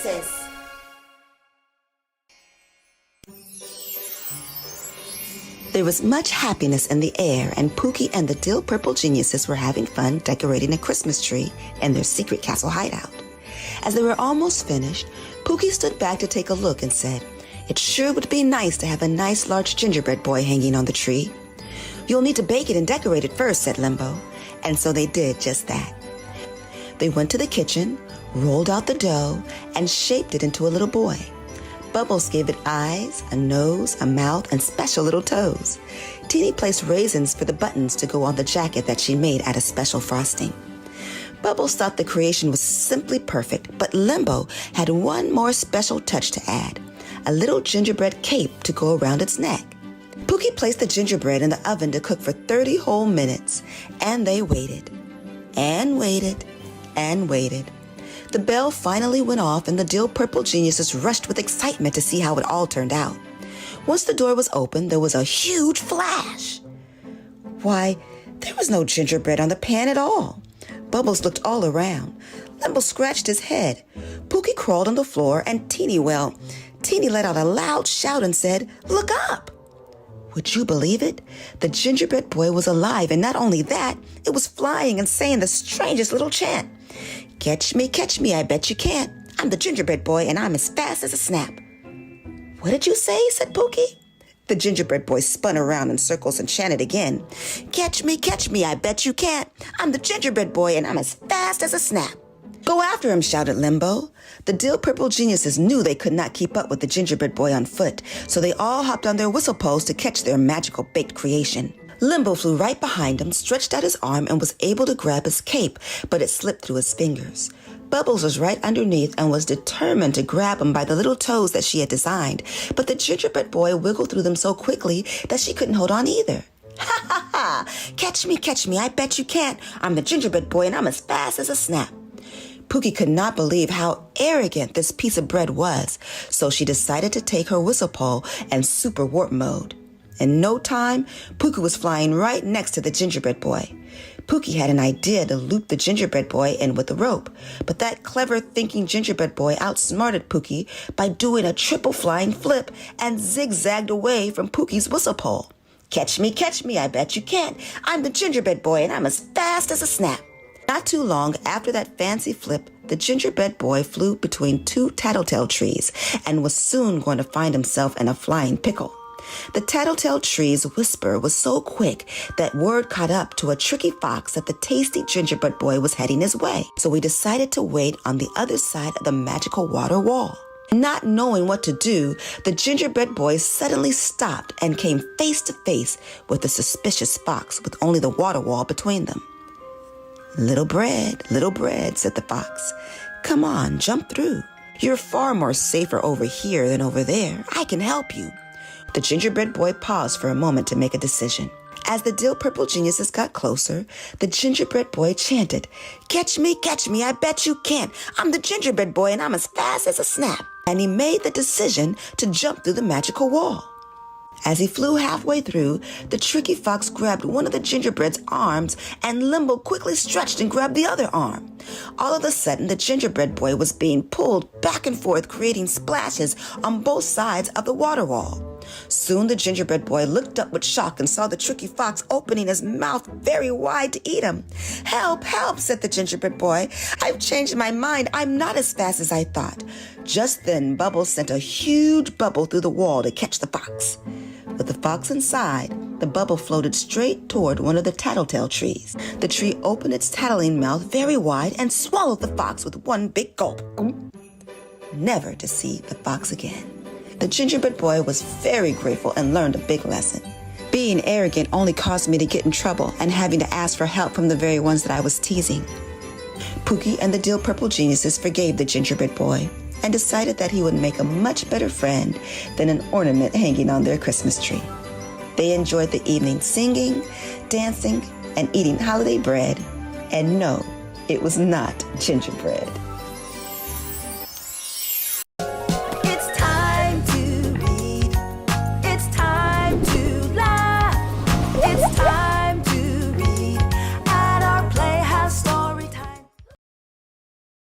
Geniuses! There was much happiness in the air, and Pookie and the Dill Purple Geniuses were having fun decorating a Christmas tree in their secret castle hideout. As they were almost finished, Pookie stood back to take a look and said, "It sure would be nice to have a nice large gingerbread boy hanging on the tree." "You'll need to bake it and decorate it first," said Limbo. And so they did just that. They went to the kitchen, rolled out the dough, and shaped it into a little boy. Bubbles gave it eyes, a nose, a mouth, and special little toes. Teeny placed raisins for the buttons to go on the jacket that she made out of special frosting. Bubbles thought the creation was simply perfect, but Limbo had one more special touch to add, a little gingerbread cape to go around its neck. Pookie placed the gingerbread in the oven to cook for 30 whole minutes, and they waited, and waited, and waited. The bell finally went off, and the Dill Purple Geniuses rushed with excitement to see how it all turned out. Once the door was open, there was a huge flash. Why, there was no gingerbread on the pan at all. Bubbles looked all around. Limbo scratched his head. Pookie crawled on the floor, and Teeny let out a loud shout and said, "Look up!" Would you believe it? The gingerbread boy was alive, and not only that, it was flying and saying the strangest little chant. Catch me, I bet you can't. I'm the gingerbread boy, and I'm as fast as a snap." "What did you say?" said Pookie. The gingerbread boy spun around in circles and chanted again. Catch me, I bet you can't. I'm the gingerbread boy, and I'm as fast as a snap." "Go after him," shouted Limbo. The Dill Purple Geniuses knew they could not keep up with the gingerbread boy on foot, so they all hopped on their whistle poles to catch their magical baked creation. Limbo flew right behind him, stretched out his arm, and was able to grab his cape, but it slipped through his fingers. Bubbles was right underneath and was determined to grab him by the little toes that she had designed, but the gingerbread boy wiggled through them so quickly that she couldn't hold on either. "Ha ha ha! Catch me, I bet you can't. I'm the gingerbread boy, and I'm as fast as a snap." Pookie could not believe how arrogant this piece of bread was, so she decided to take her whistle pole and super warp mode. In no time, Pookie was flying right next to the gingerbread boy. Pookie had an idea to loop the gingerbread boy in with the rope, but that clever thinking gingerbread boy outsmarted Pookie by doing a triple flying flip and zigzagged away from Pookie's whistle pole. Catch me, I bet you can't. I'm the gingerbread boy, and I'm as fast as a snap." Not too long after that fancy flip, the gingerbread boy flew between two tattletale trees and was soon going to find himself in a flying pickle. The tattletale tree's whisper was so quick that word caught up to a tricky fox that the tasty gingerbread boy was heading his way, so he decided to wait on the other side of the magical water wall. Not knowing what to do, the gingerbread boy suddenly stopped and came face to face with the suspicious fox with only the water wall between them. Little bread, said the fox. "Come on, jump through. You're far more safer over here than over there. I can help you." The gingerbread boy paused for a moment to make a decision. As the Dill Purple Geniuses got closer, the gingerbread boy chanted, Catch me, I bet you can't. I'm the gingerbread boy, and I'm as fast as a snap." And he made the decision to jump through the magical wall. As he flew halfway through, the tricky fox grabbed one of the gingerbread's arms, and Limbo quickly stretched and grabbed the other arm. All of a sudden, the gingerbread boy was being pulled back and forth, creating splashes on both sides of the water wall. Soon the gingerbread boy looked up with shock and saw the tricky fox opening his mouth very wide to eat him. "Help, help," said the gingerbread boy. "I've changed my mind. I'm not as fast as I thought." Just then, Bubbles sent a huge bubble through the wall to catch the fox. With the fox inside, the bubble floated straight toward one of the tattletale trees. The tree opened its tattling mouth very wide and swallowed the fox with one big gulp. Never to see the fox again. The gingerbread boy was very grateful and learned a big lesson. Being arrogant only caused me to get in trouble and having to ask for help from the very ones that I was teasing. Pookie and the Dill Purple Geniuses forgave the gingerbread boy and decided that he would make a much better friend than an ornament hanging on their Christmas tree. They enjoyed the evening singing, dancing, and eating holiday bread, and no, it was not gingerbread.